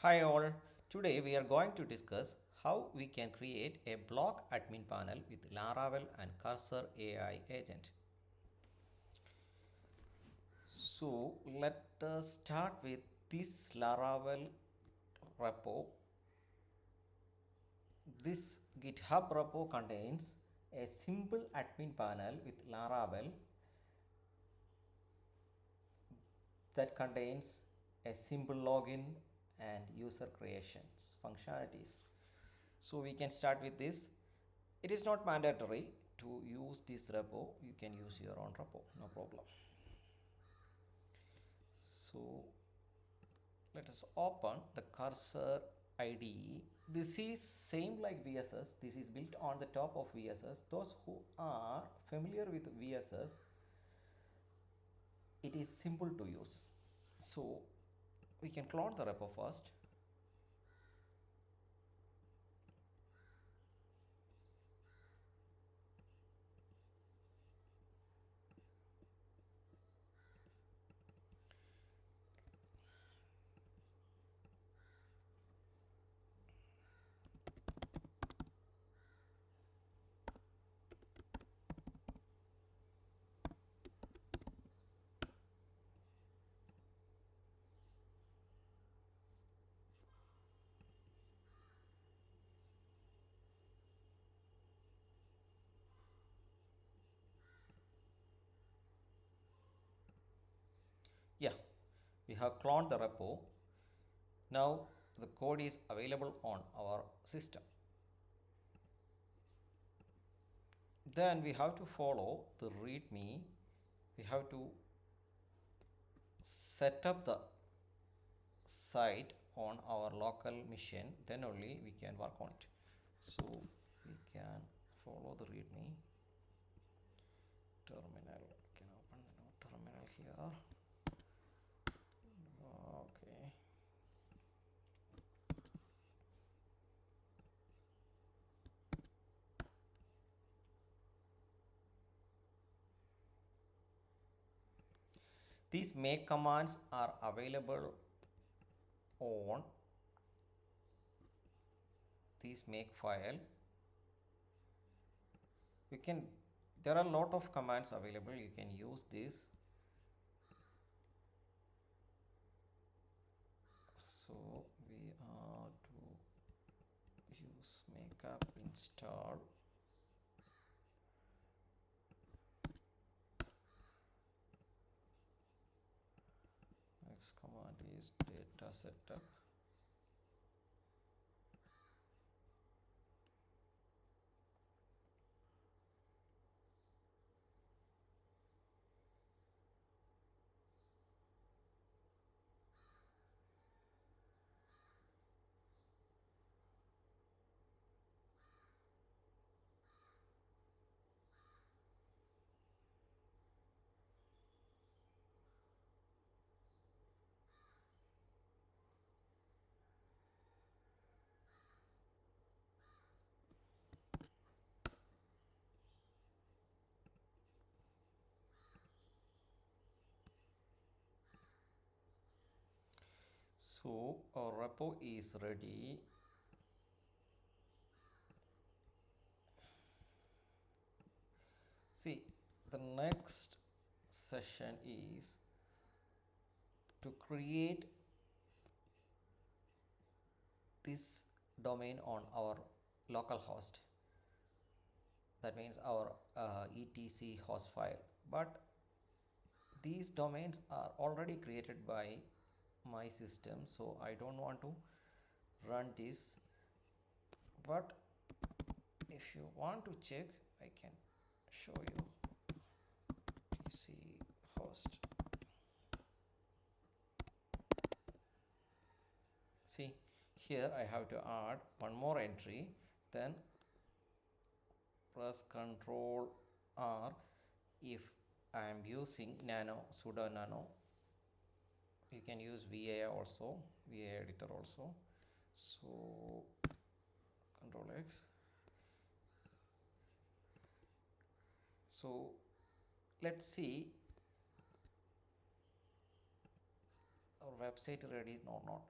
Hi all, today we are going to discuss how we can create a blog admin panel with Laravel and Cursor AI agent. So let us start with this Laravel repo. This GitHub repo contains a simple admin panel with Laravel that contains a simple login and user creations functionalities. So we can start with this. It is not mandatory to use this repo. You can use your own repo, no problem. So let us open the cursor IDE. This is same like VSS. This is built on the top of VSS. Those who are familiar with VSS, it is simple to use. So we can clone the repo first. Yeah, we have cloned the repo. Now the code is available on our system. Then we have to follow the readme. We have to set up the site on our local machine, then only we can work on it. So we can follow the readme terminal. We can open the new terminal here. Okay. These make commands are available on this make file. You can, there are a lot of commands available. You can use this. So we are to use makeup install. Next command is data setup. So our repo is ready. See, the next session is to create this domain on our local host. That means our etc host file. But these domains are already created by my system, so I don't want to run this. But if you want to check, I can show you etc host. See, here I have to add one more entry, then press Ctrl R if I am using nano, sudo nano. You can use VA also, VA editor also. So Ctrl X. So let's see our website ready or not.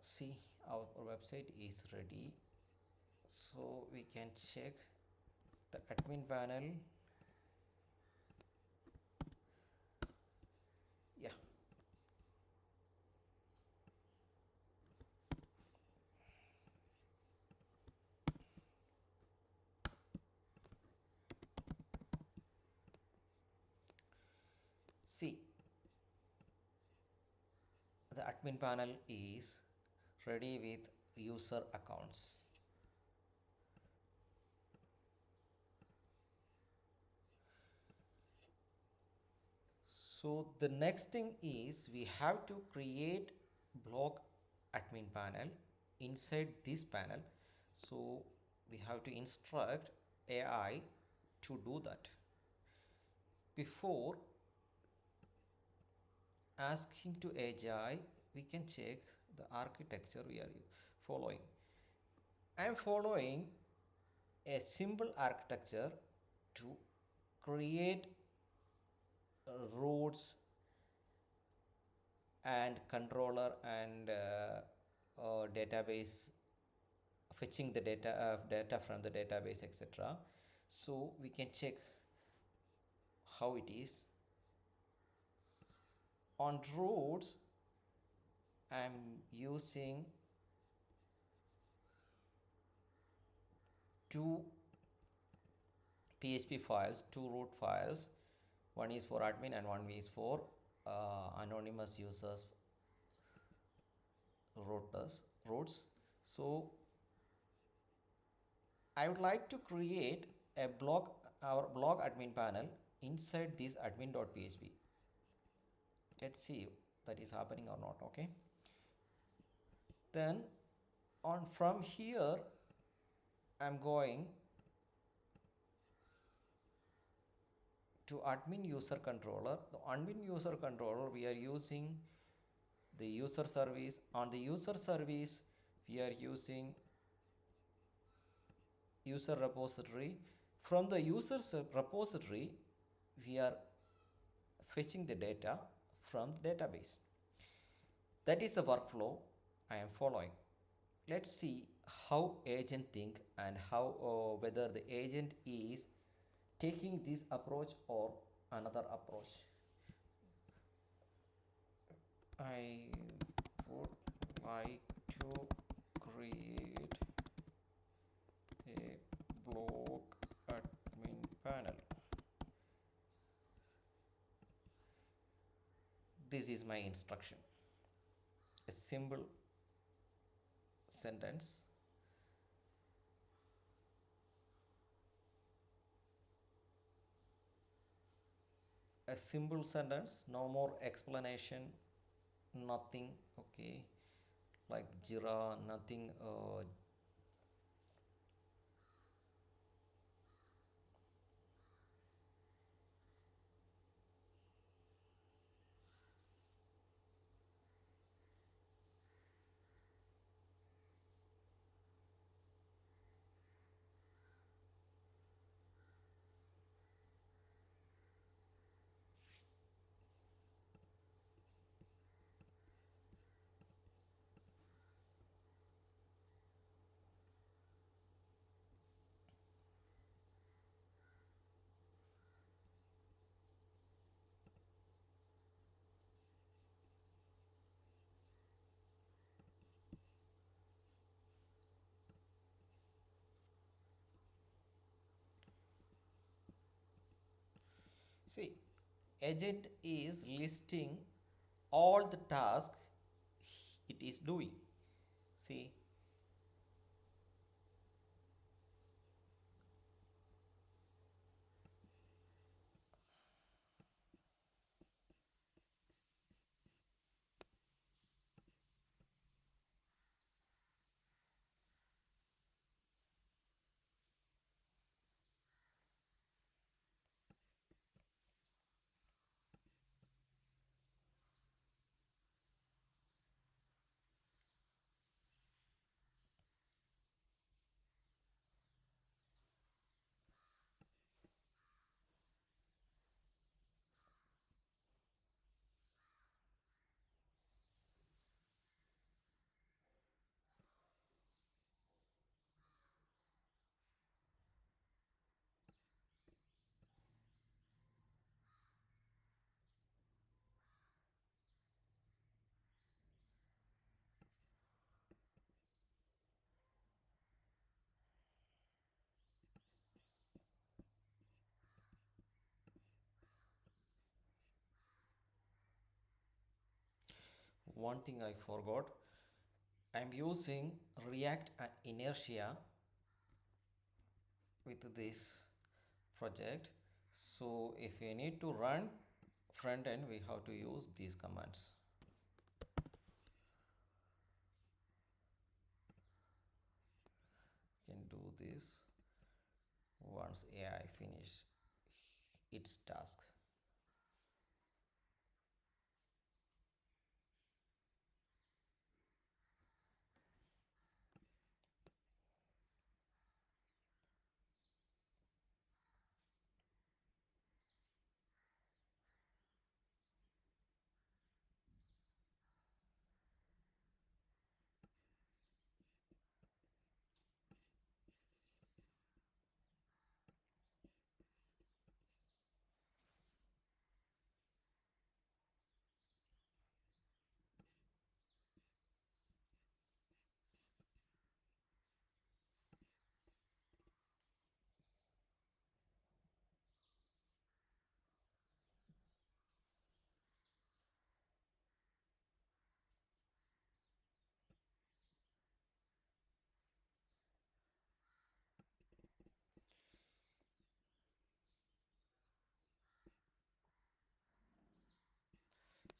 See, our website is ready, so we can check the admin panel. Yeah, see, the admin panel is ready with user accounts. So the next thing is we have to create blog admin panel inside this panel. So we have to instruct AI to do that. Before asking to AI, we can check the architecture we are following. I am following a simple architecture to create routes and controller and database, fetching the data from the database, etc. So we can check how it is. On routes, I'm using two PHP files, two root files. One is for admin and one is for anonymous users routes. So I would like to create a blog, our blog admin panel inside this admin.php. Let's see that is happening or not. Okay, then on from here I'm going to admin user controller. The admin user controller, we are using the user service. On the user service, we are using user repository. From the user repository, we are fetching the data from the database. That is the workflow I am following. Let's see how agent think and how whether the agent is taking this approach or another approach. I would like to create a blog admin panel. This is my instruction. A simple sentence. A simple sentence, no more explanation, nothing. Okay, like Jira, nothing. See, agent is listing all the tasks it is doing. See, one thing I forgot. I'm using React and Inertia with this project. So if we need to run front end, we have to use these commands. You can do this once AI finish its task.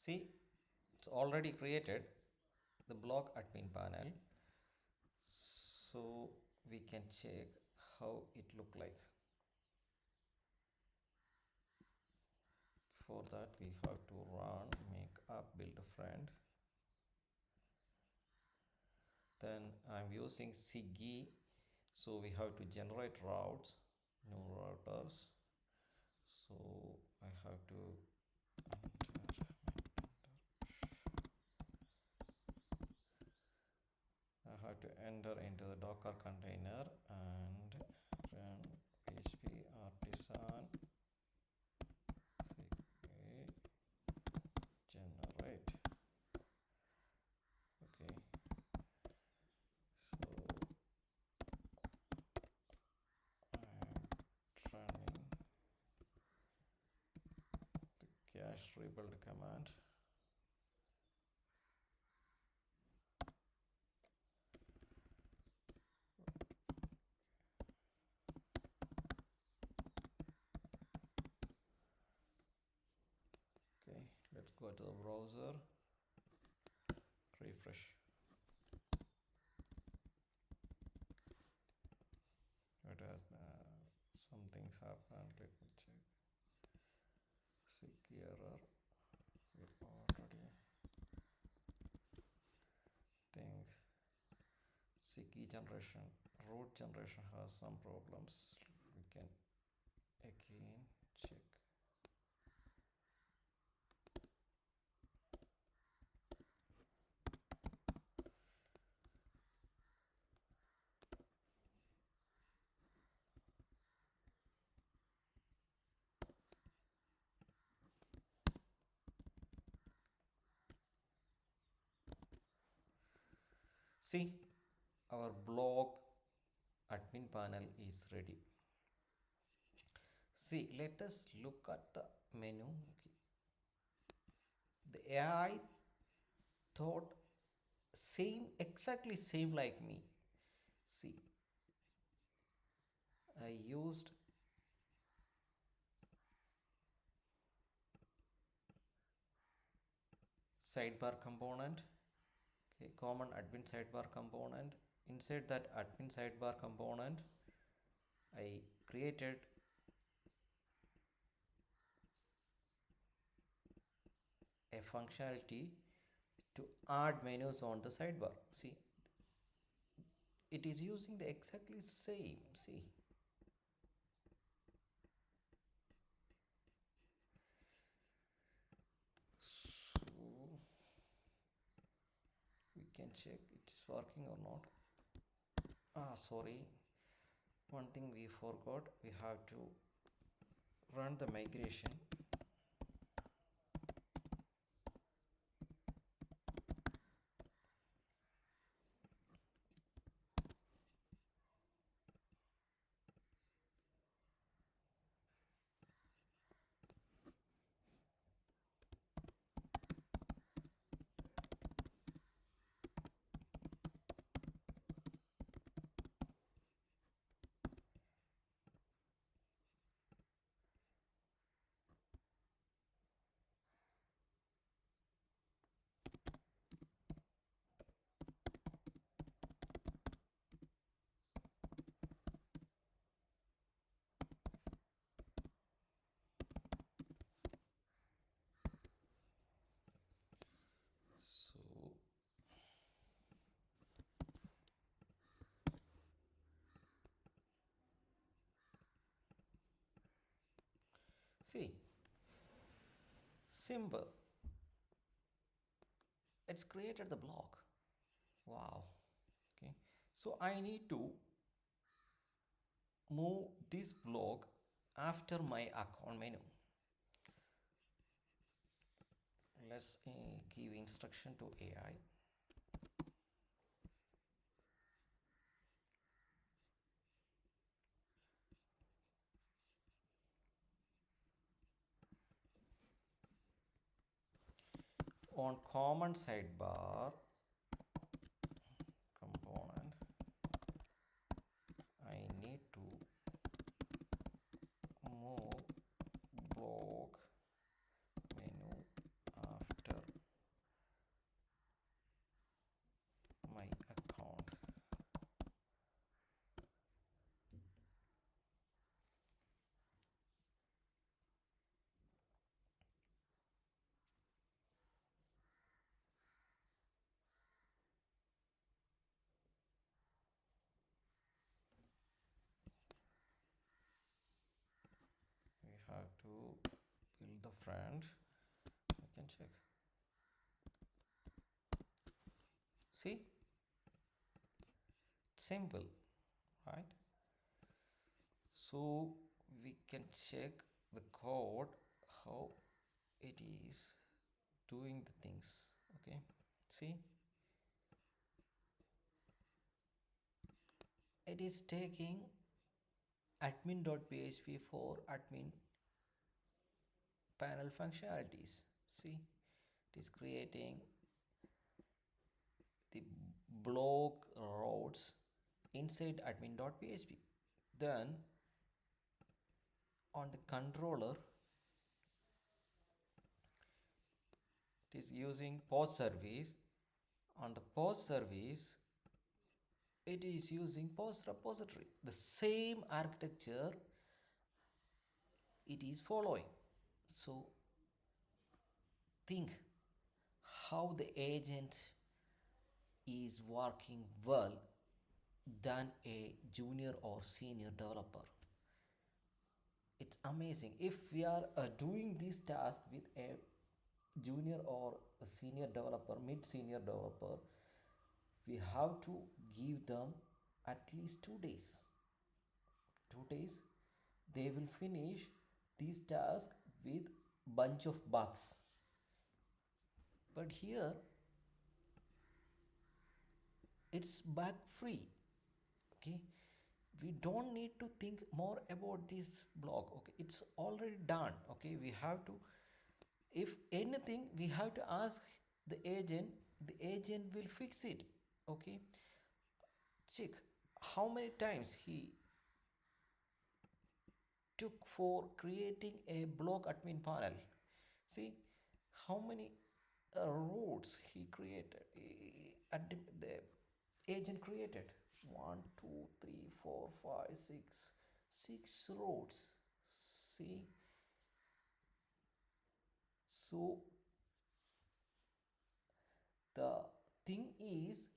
See, it's already created the blog admin panel, so we can check how it look like. For that we have to run make app build friend. Then I'm using Siggy, so we have to generate routes, new routers. So I have to enter into the Docker container and run PHP artisan generate. Okay, so I'm running the cache rebuild command. Okay, let's go to the browser, refresh. It has some things happened. Let me check. Sick error. We already think Sicky generation, root generation has some problems. We can again check. See, our blog admin panel is ready. See, let us look at the menu. Okay. The AI thought exactly same like me. See, I used sidebar component. Okay, common admin sidebar component. Inside that admin sidebar component, I created a functionality to add menus on the sidebar. See, it is using the exactly same. See, so we can check it is working or not. Sorry, one thing we forgot, we have to run the migration. See, simple. It's created the block. Wow. Okay. So I need to move this block after my account menu. Let's give instruction to AI. On command sidebar component, I need to move block menu after my account. We have to build the front. I can check. See, simple, right? So we can check the code how it is doing the things. Okay, see, it is taking admin.php for admin panel functionalities. See, it is creating the block routes inside admin.php. Then on the controller, it is using post service. On the post service, it is using post repository. The same architecture it is following. So think how the agent is working well than a junior or senior developer. It's amazing. If we are doing this task with a junior or a senior developer, mid senior developer, we have to give them at least 2 days. 2 days, they will finish this task with bunch of bugs. But here it's bug free. Okay, we don't need to think more about this block. Okay, it's already done. Okay, we have to, if anything, we have to ask the agent. The agent will fix it. Okay, check how many times he took for creating a block admin panel. See how many routes he created. The agent created 1 2 3 4 5 6 routes. See, so the thing is,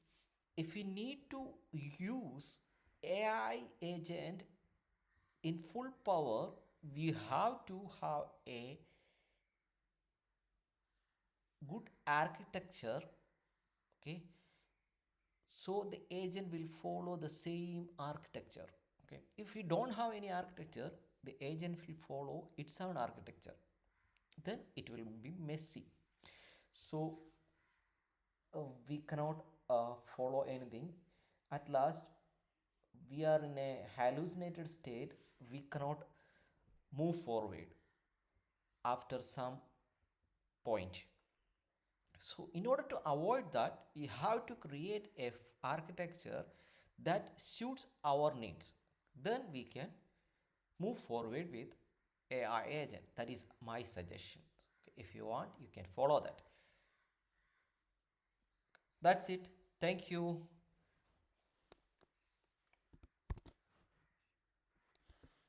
if we need to use AI agent in full power, we have to have a good architecture. Okay, so the agent will follow the same architecture. Okay, if we don't have any architecture, the agent will follow its own architecture, then it will be messy. So we cannot follow anything. At last, we are in a hallucinated state. We cannot move forward after some point. So in order to avoid that, you have to create a architecture that suits our needs. Then we can move forward with AI agent. That is my suggestion. Okay, if you want, you can follow that. That's it. Thank you.